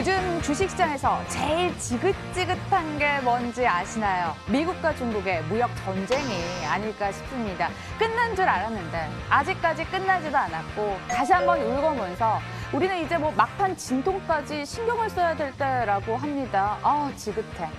요즘 주식시장에서 제일 지긋지긋한 게 뭔지 아시나요? 미국과 중국의 무역 전쟁이 아닐까 싶습니다. 끝난 줄 알았는데 아직까지 끝나지도 않았고 다시 한번 울고면서 우리는 이제 막판 진통까지 신경을 써야 될 때라고 합니다. 지긋해.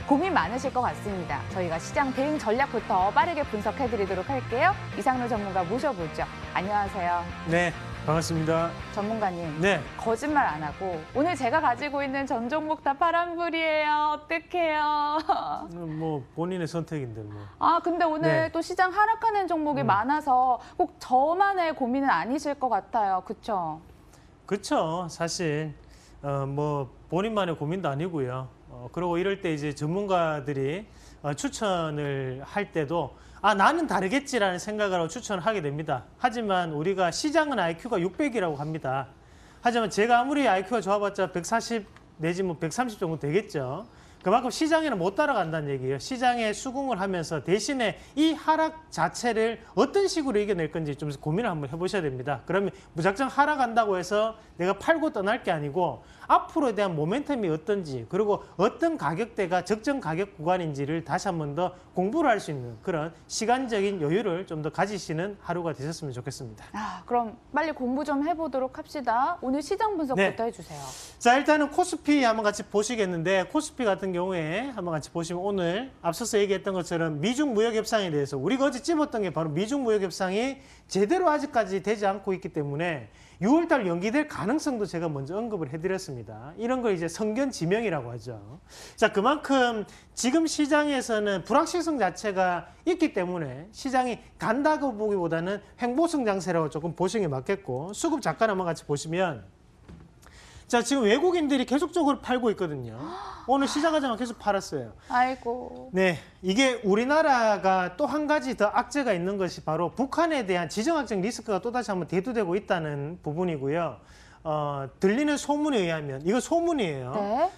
고민 많으실 것 같습니다. 저희가 시장 대응 전략부터 빠르게 분석해드리도록 할게요. 이상로 전문가 모셔보죠. 안녕하세요. 네, 반갑습니다. 전문가님, 네. 거짓말 안 하고 오늘 제가 가지고 있는 전 종목 다 파란불이에요. 어떡해요. 뭐 본인의 선택인데 뭐. 근데 오늘 네. 또 시장 하락하는 종목이 많아서 꼭 저만의 고민은 아니실 것 같아요. 그렇죠? 그렇죠. 사실 뭐 본인만의 고민도 아니고요. 그리고 이럴 때 이제 전문가들이 추천을 할 때도 나는 다르겠지라는 생각을 하고 추천을 하게 됩니다. 하지만 우리가 시장은 IQ가 600이라고 합니다. 하지만 제가 아무리 IQ가 좋아봤자 140 내지 130 정도 되겠죠. 그만큼 시장에는 못 따라간다는 얘기예요. 시장에 수긍을 하면서 대신에 이 하락 자체를 어떤 식으로 이겨낼 건지 좀 고민을 한번 해보셔야 됩니다. 그러면 무작정 하락한다고 해서 내가 팔고 떠날 게 아니고 앞으로에 대한 모멘텀이 어떤지 그리고 어떤 가격대가 적정 가격 구간인지를 다시 한번 더 공부를 할 수 있는 그런 시간적인 여유를 좀 더 가지시는 하루가 되셨으면 좋겠습니다. 그럼 빨리 공부 좀 해보도록 합시다. 오늘 시장 분석부터 해주세요. 자, 일단은 코스피 한번 같이 보시겠는데 코스피 같은 경우에 한번 같이 보시면 오늘 앞서서 얘기했던 것처럼 미중 무역 협상에 대해서 우리가 어제 찝었던 게 바로 미중 무역 협상이 제대로 아직까지 되지 않고 있기 때문에 6월달 연기될 가능성도 제가 먼저 언급을 해드렸습니다. 이런 걸 이제 성견지명이라고 하죠. 자, 그만큼 지금 시장에서는 불확실성 자체가 있기 때문에 시장이 간다고 보기보다는 횡보성 장세라고 조금 보시는 게 맞겠고 수급 잠깐 한번 같이 보시면 자, 지금 외국인들이 계속적으로 팔고 있거든요. 오늘 시작하자마자 계속 팔았어요. 아이고. 네, 이게 우리나라가 또 한 가지 더 악재가 있는 것이 바로 북한에 대한 지정학적 리스크가 또다시 한번 대두되고 있다는 부분이고요. 들리는 소문에 의하면, 이거 소문이에요. 네.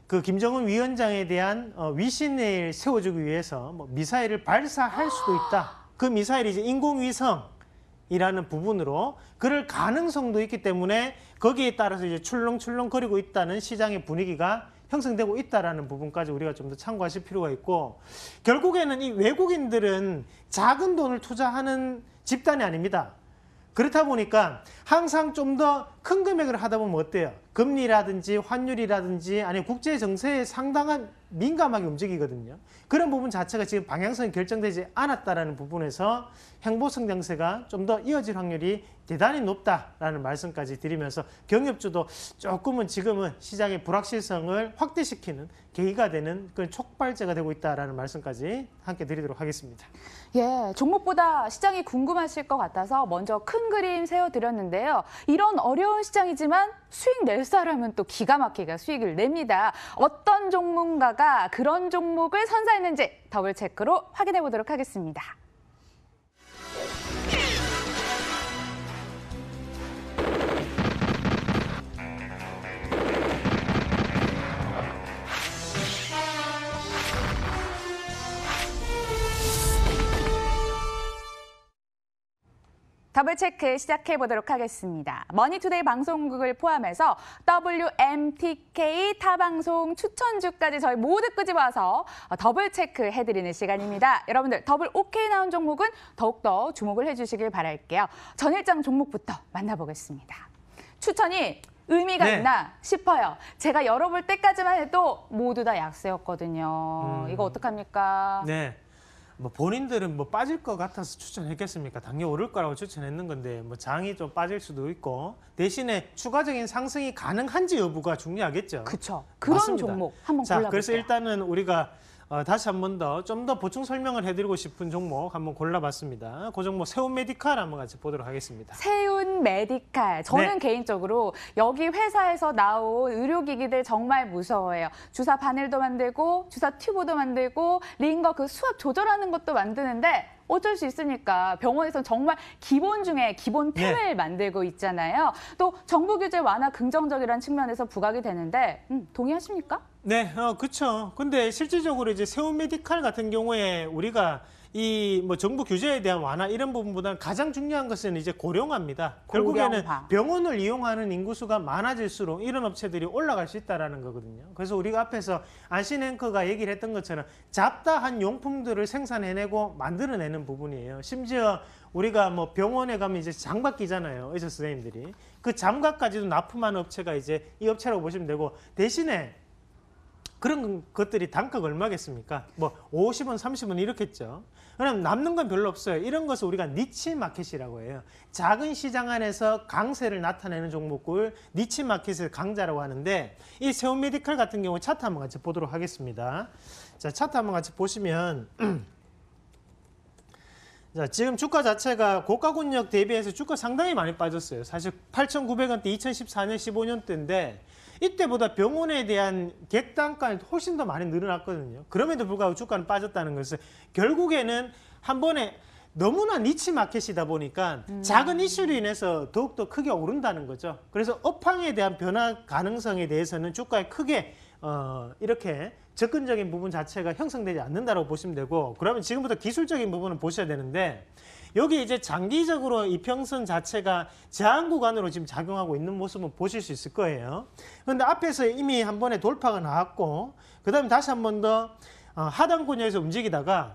그 김정은 위원장에 대한 위신을 세워주기 위해서 미사일을 발사할 수도 있다. 그 미사일이 이제 인공위성이라는 부분으로 그럴 가능성도 있기 때문에 거기에 따라서 이제 출렁출렁거리고 있다는 시장의 분위기가 형성되고 있다는 부분까지 우리가 좀 더 참고하실 필요가 있고 결국에는 이 외국인들은 작은 돈을 투자하는 집단이 아닙니다. 그렇다 보니까 항상 좀 더 큰 금액을 하다 보면 어때요? 금리라든지 환율이라든지 아니면 국제 정세에 상당한 민감하게 움직이거든요. 그런 부분 자체가 지금 방향성이 결정되지 않았다는 부분에서 횡보성 장세가 좀 더 이어질 확률이 대단히 높다라는 말씀까지 드리면서 경협주도 조금은 지금은 시장의 불확실성을 확대시키는 계기가 되는 그런 촉발제가 되고 있다라는 말씀까지 함께 드리도록 하겠습니다. 예, 종목보다 시장이 궁금하실 것 같아서 먼저 큰 그림 세워드렸는데요. 이런 어려운 시장이지만 수익 낼 사람은 또 기가 막히게 수익을 냅니다. 어떤 전문가가 그런 종목을 선사했는지 더블 체크로 확인해 보도록 하겠습니다. 더블체크 시작해 보도록 하겠습니다. 머니투데이 방송국을 포함해서 WMTK 타방송 추천주까지 저희 모두 끄집어와서 더블체크 해드리는 시간입니다. 여러분들 더블 OK 나온 종목은 더욱더 주목을 해주시길 바랄게요. 전일장 종목부터 만나보겠습니다. 추천이 의미가 있나 싶어요. 제가 열어볼 때까지만 해도 모두 다 약세였거든요. 이거 어떡합니까? 네. 본인들은 빠질 것 같아서 추천했겠습니까? 당연히 오를 거라고 추천했는 건데 장이 좀 빠질 수도 있고 대신에 추가적인 상승이 가능한지 여부가 중요하겠죠. 그렇죠. 그런 맞습니다. 종목 한번 골라볼게요. 그래서 일단은 우리가 다시 한번 좀 더 보충 설명을 해드리고 싶은 종목 한번 골라봤습니다. 그 종목 세운 메디칼 한번 같이 보도록 하겠습니다. 세운 메디칼. 저는 개인적으로 여기 회사에서 나온 의료기기들 정말 무서워해요. 주사 바늘도 만들고 주사 튜브도 만들고 링거 그 수압 조절하는 것도 만드는데 어쩔 수 있으니까 병원에서는 정말 기본 중에 기본템을 만들고 있잖아요. 또 정부 규제 완화 긍정적이라는 측면에서 부각이 되는데 동의하십니까? 네, 그렇죠. 근데 실질적으로 이제 세운 메디칼 같은 경우에 우리가 이 뭐 정부 규제에 대한 완화 이런 부분보다는 가장 중요한 것은 이제 고령화입니다. 결국에는 고령화. 병원을 이용하는 인구수가 많아질수록 이런 업체들이 올라갈 수 있다라는 거거든요. 그래서 우리가 앞에서 안신앵커가 얘기를 했던 것처럼 잡다한 용품들을 생산해내고 만들어내는 부분이에요. 심지어 우리가 뭐 병원에 가면 이제 장갑 끼잖아요. 의사 선생님들이. 그 장갑까지도 납품하는 업체가 이제 이 업체라고 보시면 되고, 대신에 그런 것들이 단가가 얼마겠습니까? 뭐 50원, 30원 이렇겠죠. 그럼 남는 건 별로 없어요. 이런 것을 우리가 니치 마켓이라고 해요. 작은 시장 안에서 강세를 나타내는 종목을 니치 마켓의 강자라고 하는데, 이 세운 메디칼 같은 경우 차트 한번 같이 보도록 하겠습니다. 자, 차트 한번 같이 보시면 자, 지금 주가 자체가 고가권역 대비해서 주가 상당히 많이 빠졌어요. 사실 8,900원대 2014년 15년대인데 이때보다 병원에 대한 객단가는 훨씬 더 많이 늘어났거든요. 그럼에도 불구하고 주가는 빠졌다는 것은 결국에는 한 번에 너무나 니치 마켓이다 보니까 작은 이슈로 인해서 더욱더 크게 오른다는 거죠. 그래서 업황에 대한 변화 가능성에 대해서는 주가에 크게 이렇게 접근적인 부분 자체가 형성되지 않는다고 보시면 되고, 그러면 지금부터 기술적인 부분을 보셔야 되는데, 여기 이제 장기적으로 이평선 자체가 저항 구간으로 지금 작용하고 있는 모습은 보실 수 있을 거예요. 그런데 앞에서 이미 한 번에 돌파가 나왔고, 그 다음에 다시 한 번 더 하단권역에서 움직이다가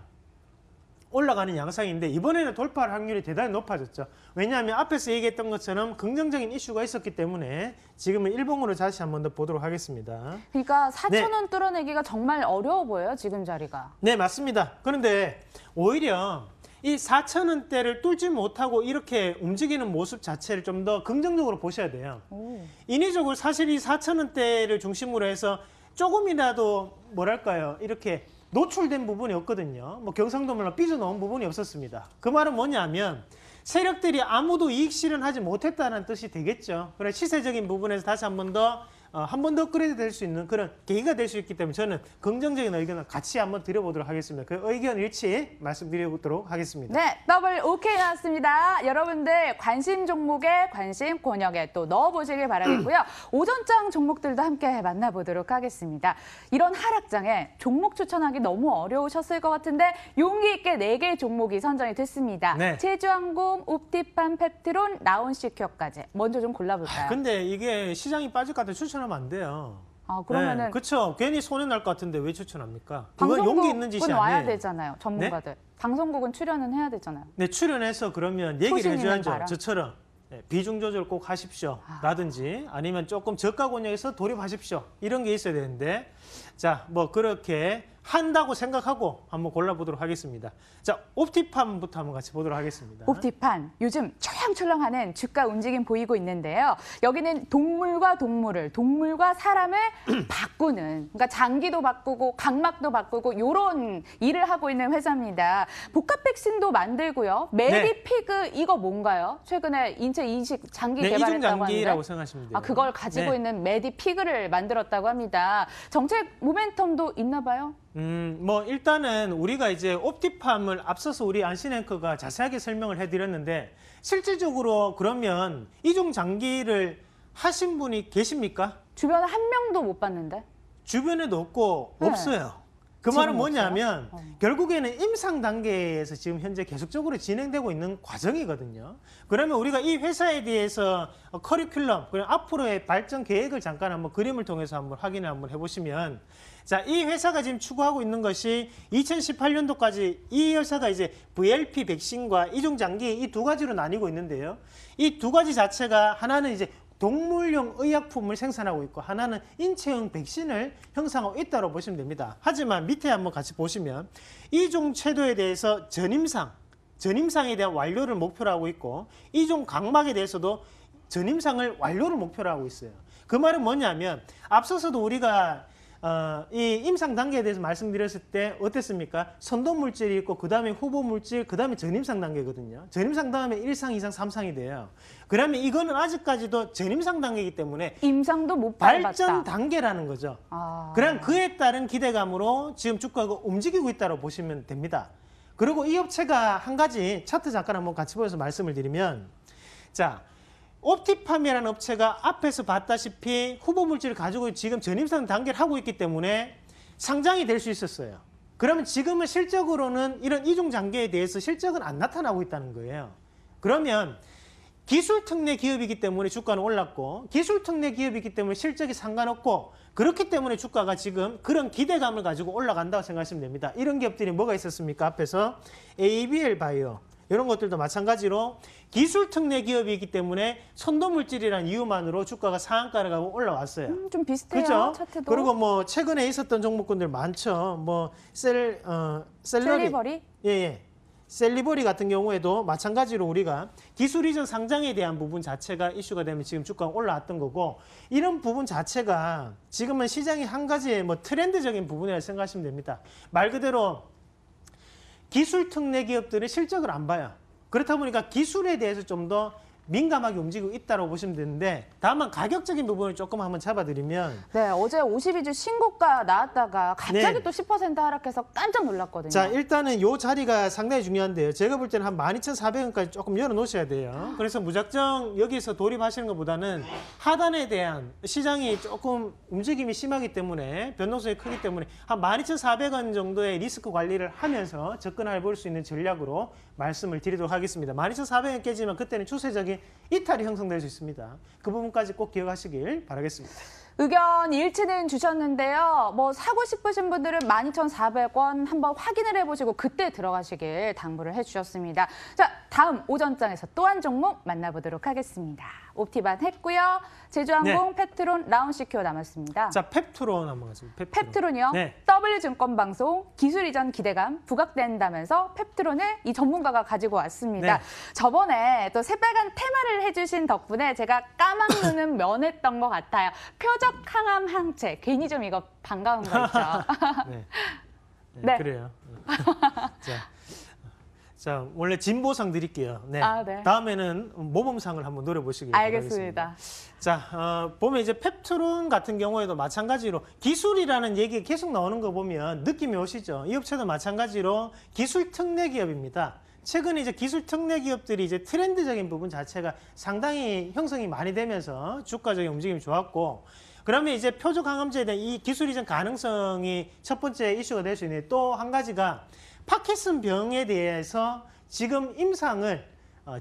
올라가는 양상인데, 이번에는 돌파할 확률이 대단히 높아졌죠. 왜냐하면 앞에서 얘기했던 것처럼 긍정적인 이슈가 있었기 때문에 지금은 일봉으로 다시 한 번 더 보도록 하겠습니다. 그러니까 4,000원 뚫어내기가 정말 어려워 보여요, 지금 자리가. 네, 맞습니다. 그런데 오히려 이 4,000원대를 뚫지 못하고 이렇게 움직이는 모습 자체를 좀 더 긍정적으로 보셔야 돼요. 인위적으로 사실 이 4,000원대를 중심으로 해서 조금이라도 뭐랄까요, 이렇게 노출된 부분이 없거든요. 뭐 경상도말로 삐져나온 부분이 없었습니다. 그 말은 뭐냐면 세력들이 아무도 이익 실현하지 못했다는 뜻이 되겠죠. 그래, 시세적인 부분에서 다시 한 번 더 업그레이드 될 수 있는 그런 계기가 될 수 있기 때문에 저는 긍정적인 의견을 같이 한번 드려보도록 하겠습니다. 그 의견 일치 말씀드리도록 하겠습니다. 네, 더블 오케이 나왔습니다. 여러분들 관심 종목에 관심 권역에 또 넣어보시길 바라겠고요. 오전장 종목들도 함께 만나보도록 하겠습니다. 이런 하락장에 종목 추천하기 너무 어려우셨을 것 같은데 용기 있게 4개 종목이 선정이 됐습니다. 네. 제주항공, 옵티팜, 펩트론, 나온시큐어까지 먼저 좀 골라볼까요? 근데 이게 시장이 빠질 것 같아 추천하면 안 돼요. 그러면은 그렇죠. 괜히 손해 날 것 같은데 왜 추천합니까? 그건 용기 있는 짓이 방송국은 아니에요. 와야 되잖아요, 전문가들. 네? 방송국은 출연은 해야 되잖아요. 네, 출연해서 그러면 얘기를 소신 있는 해줘야죠. 발언. 저처럼 비중 조절 꼭 하십시오. 라든지 아니면 조금 저가 권역에서 돌입하십시오. 이런 게 있어야 되는데, 자, 뭐 그렇게 한다고 생각하고 한번 골라보도록 하겠습니다. 자, 옵티팜부터 한번 같이 보도록 하겠습니다. 옵티팜, 요즘 철렁철렁하는 주가 움직임 보이고 있는데요. 여기는 동물과 동물을, 동물과 사람을 바꾸는, 그러니까 장기도 바꾸고 각막도 바꾸고 이런 일을 하고 있는 회사입니다. 복합 백신도 만들고요. 메디피그 이거 뭔가요? 최근에 인체 이식 장기 네, 개발했다고 이중장기라고 하는데. 생각하시면 돼요. 그걸 가지고 네. 있는 메디피그를 만들었다고 합니다. 정책 모멘텀도 있나 봐요? 뭐 일단은 우리가 이제 옵티팜을 앞서서 우리 안신앵커가 자세하게 설명을 해드렸는데, 실질적으로 그러면 이중 장기를 하신 분이 계십니까? 주변에 한 명도 못 봤는데. 주변에도 없고 네. 없어요. 그 지금 말은 뭐냐면 없어요? 결국에는 임상 단계에서 지금 현재 계속적으로 진행되고 있는 과정이거든요. 그러면 우리가 이 회사에 대해서 커리큘럼, 그리고 앞으로의 발전 계획을 잠깐 한번 그림을 통해서 한번 확인을 한번 해보시면, 자, 이 회사가 지금 추구하고 있는 것이 2018년도까지 이 회사가 이제 VLP 백신과 이중장기 이 두 가지로 나뉘고 있는데요. 이 두 가지 자체가 하나는 이제 동물용 의약품을 생산하고 있고 하나는 인체형 백신을 형성하고 있다고 보시면 됩니다. 하지만 밑에 한번 같이 보시면 이종 채도에 대해서 전임상에 대한 완료를 목표로 하고 있고, 이종 각막에 대해서도 전임상을 완료를 목표로 하고 있어요. 그 말은 뭐냐면 앞서서도 우리가 이 임상 단계에 대해서 말씀드렸을 때 어땠습니까? 선도 물질이 있고 그 다음에 후보 물질, 그 다음에 전임상 단계거든요. 전임상 다음에 1상, 2상, 3상이 돼요. 그러면 이거는 아직까지도 전임상 단계이기 때문에 임상도 못 밟았다. 발전 단계라는 거죠. 그럼 그에 따른 기대감으로 지금 주가가 움직이고 있다고 보시면 됩니다. 그리고 이 업체가 한 가지 차트 잠깐 한번 같이 보여서 말씀을 드리면, 자, 옵티팜이라는 업체가 앞에서 봤다시피 후보 물질을 가지고 지금 전임상 단계를 하고 있기 때문에 상장이 될 수 있었어요. 그러면 지금은 실적으로는 이런 이중 장기에 대해서 실적은 안 나타나고 있다는 거예요. 그러면 기술 특례 기업이기 때문에 주가는 올랐고 기술 특례 기업이기 때문에 실적이 상관없고 그렇기 때문에 주가가 지금 그런 기대감을 가지고 올라간다고 생각하시면 됩니다. 이런 기업들이 뭐가 있었습니까? 앞에서 ABL 바이오 이런 것들도 마찬가지로 기술 특례 기업이기 때문에 선도물질이라는 이유만으로 주가가 상한가를 가고 올라왔어요. 좀 비슷해요. 그죠? 차트도. 그리고 뭐 최근에 있었던 종목군들 많죠. 뭐 셀리버리? 예. 셀리버리 같은 경우에도 마찬가지로 우리가 기술 이전 상장에 대한 부분 자체가 이슈가 되면 지금 주가가 올라왔던 거고 이런 부분 자체가 지금은 시장의 한 가지의 뭐 트렌드적인 부분이라고 생각하시면 됩니다. 말 그대로 기술 특례 기업들은 실적을 안 봐요. 그렇다 보니까 기술에 대해서 좀 더 민감하게 움직이고 있다고 보시면 되는데 다만 가격적인 부분을 조금 한번 잡아드리면 네, 어제 52주 신고가 나왔다가 갑자기 네. 또 10% 하락해서 깜짝 놀랐거든요. 자, 일단은 이 자리가 상당히 중요한데요. 제가 볼 때는 한 12,400원까지 조금 열어놓으셔야 돼요. 그래서 무작정 여기서 돌입하시는 것보다는 하단에 대한 시장이 조금 움직임이 심하기 때문에 변동성이 크기 때문에 한 12,400원 정도의 리스크 관리를 하면서 접근해 볼 수 있는 전략으로 말씀을 드리도록 하겠습니다. 12,400원 깨지면 그때는 추세적인 이탈이 형성될 수 있습니다. 그 부분까지 꼭 기억하시길 바라겠습니다. 의견 일치는 주셨는데요. 뭐 사고 싶으신 분들은 12,400원 한번 확인을 해보시고 그때 들어가시길 당부를 해주셨습니다. 자, 다음 오전장에서 또 한 종목 만나보도록 하겠습니다. 옵티반 했고요. 제주항공, 네. 펩트론, 라운시큐어 남았습니다. 자, 펩트론 한번 가겠습니다. 펩트론이요. 네. W증권방송 기술 이전 기대감 부각된다면서 펩트론을 이 전문가가 가지고 왔습니다. 네. 저번에 또 새빨간 테마를 해주신 덕분에 제가 까막 눈은 면했던 것 같아요. 표적 항암 항체. 괜히 좀 이거 반가운 거 있죠. 네. 네. 그래요. 자, 원래 진보상 드릴게요. 네. 아, 네. 다음에는 모범상을 한번 노려보시길 바라겠습니다. 알겠습니다. 자, 보면 이제 펩트론 같은 경우에도 마찬가지로 기술이라는 얘기가 계속 나오는 거 보면 느낌이 오시죠? 이 업체도 마찬가지로 기술 특례 기업입니다. 최근에 이제 기술 특례 기업들이 이제 트렌드적인 부분 자체가 상당히 형성이 많이 되면서 주가적인 움직임이 좋았고, 그러면 이제 표적 항암제에 대한 이 기술 이전 가능성이 첫 번째 이슈가 될 수 있는데 또 한 가지가 파킨슨 병에 대해서 지금 임상을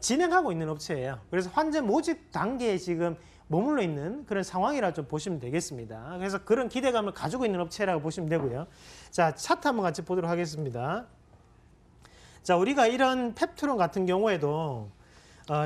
진행하고 있는 업체예요. 그래서 환자 모집 단계에 지금 머물러 있는 그런 상황이라 좀 보시면 되겠습니다. 그래서 그런 기대감을 가지고 있는 업체라고 보시면 되고요. 자, 차트 한번 같이 보도록 하겠습니다. 자, 우리가 이런 펩트론 같은 경우에도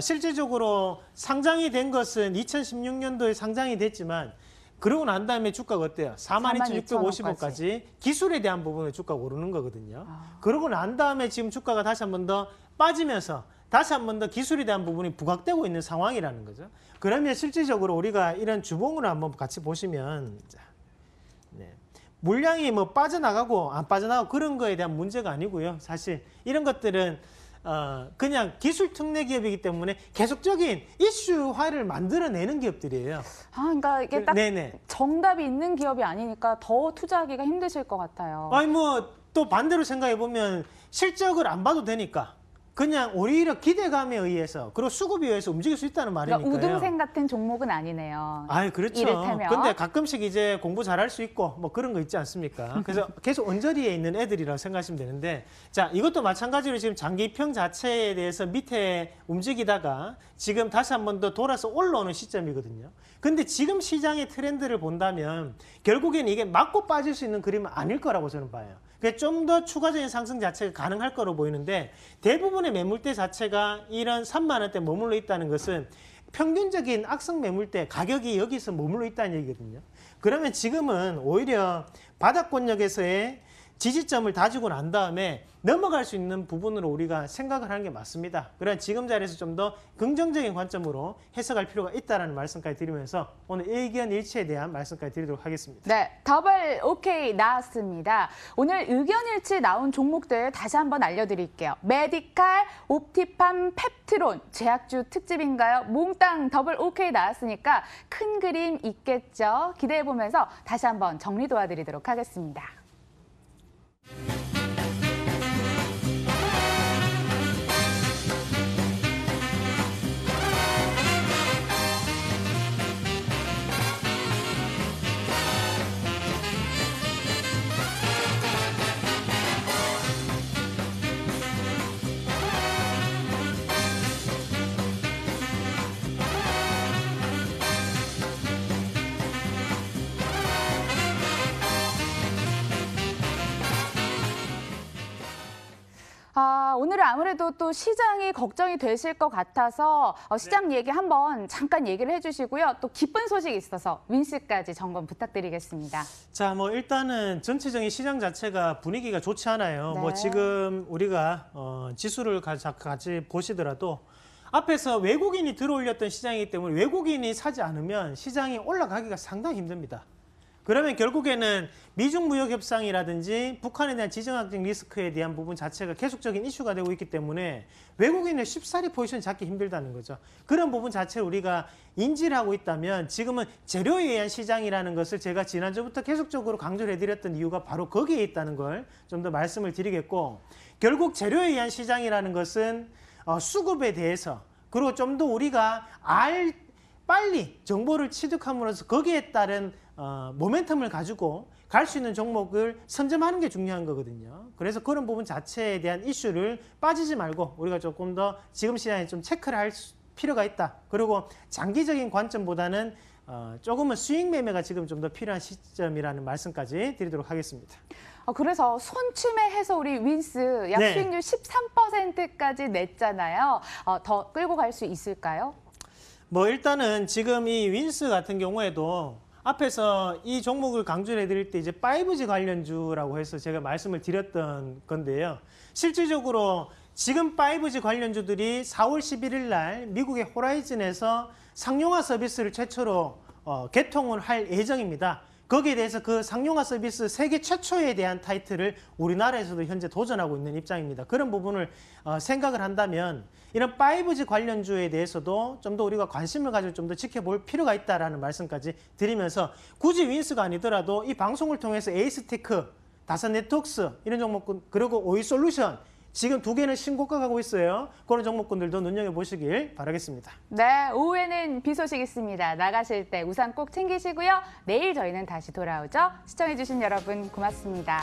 실질적으로 상장이 된 것은 2016년도에 상장이 됐지만 그러고 난 다음에 주가가 어때요? 42,650원까지 기술에 대한 부분에 주가가 오르는 거거든요. 그러고 난 다음에 지금 주가가 다시 한 번 더 빠지면서 다시 한 번 더 기술에 대한 부분이 부각되고 있는 상황이라는 거죠. 그러면 실질적으로 우리가 이런 주봉으로 한번 같이 보시면 자, 네. 물량이 뭐 빠져나가고 안 빠져나가고 그런 거에 대한 문제가 아니고요. 사실 이런 것들은 그냥 기술 특례 기업이기 때문에 계속적인 이슈화를 만들어내는 기업들이에요. 그러니까 이게 딱 네네. 정답이 있는 기업이 아니니까 더 투자하기가 힘드실 것 같아요. 아니 뭐 또 반대로 생각해 보면 실적을 안 봐도 되니까 그냥 오히려 기대감에 의해서 그리고 수급에 의해서 움직일 수 있다는 말이니까요. 그러니까 우등생 같은 종목은 아니네요. 아, 그렇죠. 이를테면. 근데 가끔씩 이제 공부 잘할 수 있고 뭐 그런 거 있지 않습니까? 그래서 계속 언저리에 있는 애들이라고 생각하시면 되는데, 자, 이것도 마찬가지로 지금 장기평 자체에 대해서 밑에 움직이다가 지금 다시 한 번 더 돌아서 올라오는 시점이거든요. 근데 지금 시장의 트렌드를 본다면 결국엔 이게 맞고 빠질 수 있는 그림은 아닐 거라고 저는 봐요. 좀 더 추가적인 상승 자체가 가능할 거로 보이는데 대부분의 매물대 자체가 이런 3만 원대 머물러 있다는 것은 평균적인 악성 매물대 가격이 여기서 머물러 있다는 얘기거든요. 그러면 지금은 오히려 바닥권역에서의 지지점을 다지고 난 다음에 넘어갈 수 있는 부분으로 우리가 생각을 하는 게 맞습니다. 그러나 지금 자리에서 좀 더 긍정적인 관점으로 해석할 필요가 있다는 말씀까지 드리면서 오늘 의견 일치에 대한 말씀까지 드리도록 하겠습니다. 네, 더블 오케이 나왔습니다. 오늘 의견 일치 나온 종목들 다시 한번 알려드릴게요. 메디칼, 옵티팜, 펩트론, 제약주 특집인가요? 몽땅 더블 오케이 나왔으니까 큰 그림 있겠죠? 기대해보면서 다시 한번 정리 도와드리도록 하겠습니다. 오늘은 아무래도 또 시장이 걱정이 되실 것 같아서 시장 얘기 한번 잠깐 얘기를 해주시고요. 또 기쁜 소식이 있어서 윈스까지 점검 부탁드리겠습니다. 자, 뭐 일단은 전체적인 시장 자체가 분위기가 좋지 않아요. 네. 뭐 지금 우리가 지수를 같이 보시더라도 앞에서 외국인이 들어올렸던 시장이기 때문에 외국인이 사지 않으면 시장이 올라가기가 상당히 힘듭니다. 그러면 결국에는 미중 무역 협상이라든지 북한에 대한 지정학적 리스크에 대한 부분 자체가 계속적인 이슈가 되고 있기 때문에 외국인의 쉽사리 포지션 잡기 힘들다는 거죠. 그런 부분 자체를 우리가 인지를 하고 있다면 지금은 재료에 의한 시장이라는 것을 제가 지난주부터 계속적으로 강조를 해드렸던 이유가 바로 거기에 있다는 걸 좀 더 말씀을 드리겠고, 결국 재료에 의한 시장이라는 것은 수급에 대해서 그리고 좀 더 우리가 빨리 정보를 취득함으로써 거기에 따른 모멘텀을 가지고 갈 수 있는 종목을 선점하는 게 중요한 거거든요. 그래서 그런 부분 자체에 대한 이슈를 빠지지 말고 우리가 조금 더 지금 시장에 좀 체크를 할 필요가 있다. 그리고 장기적인 관점보다는 조금은 수익 매매가 지금 좀 더 필요한 시점이라는 말씀까지 드리도록 하겠습니다. 그래서 손침해해서 우리 윈스 약 네. 수익률 13%까지 냈잖아요. 더 끌고 갈 수 있을까요? 뭐 일단은 지금 이 윈스 같은 경우에도 앞에서 이 종목을 강조를 해드릴 때 이제 5G 관련주라고 해서 제가 말씀을 드렸던 건데요. 실질적으로 지금 5G 관련주들이 4월 11일 날 미국의 호라이즌에서 상용화 서비스를 최초로 개통을 할 예정입니다. 거기에 대해서 그 상용화 서비스 세계 최초에 대한 타이틀을 우리나라에서도 현재 도전하고 있는 입장입니다. 그런 부분을 생각을 한다면 이런 5G 관련주에 대해서도 좀 더 우리가 관심을 가지고 좀 더 지켜볼 필요가 있다라는 말씀까지 드리면서 굳이 윈스가 아니더라도 이 방송을 통해서 에이스테크, 다산네트웍스 이런 종목군 그리고 오이솔루션 지금 2개는 신고가 가고 있어요. 그런 종목군들도 눈여겨보시길 바라겠습니다. 네, 오후에는 비 소식 있습니다. 나가실 때 우산 꼭 챙기시고요. 내일 저희는 다시 돌아오죠. 시청해주신 여러분 고맙습니다.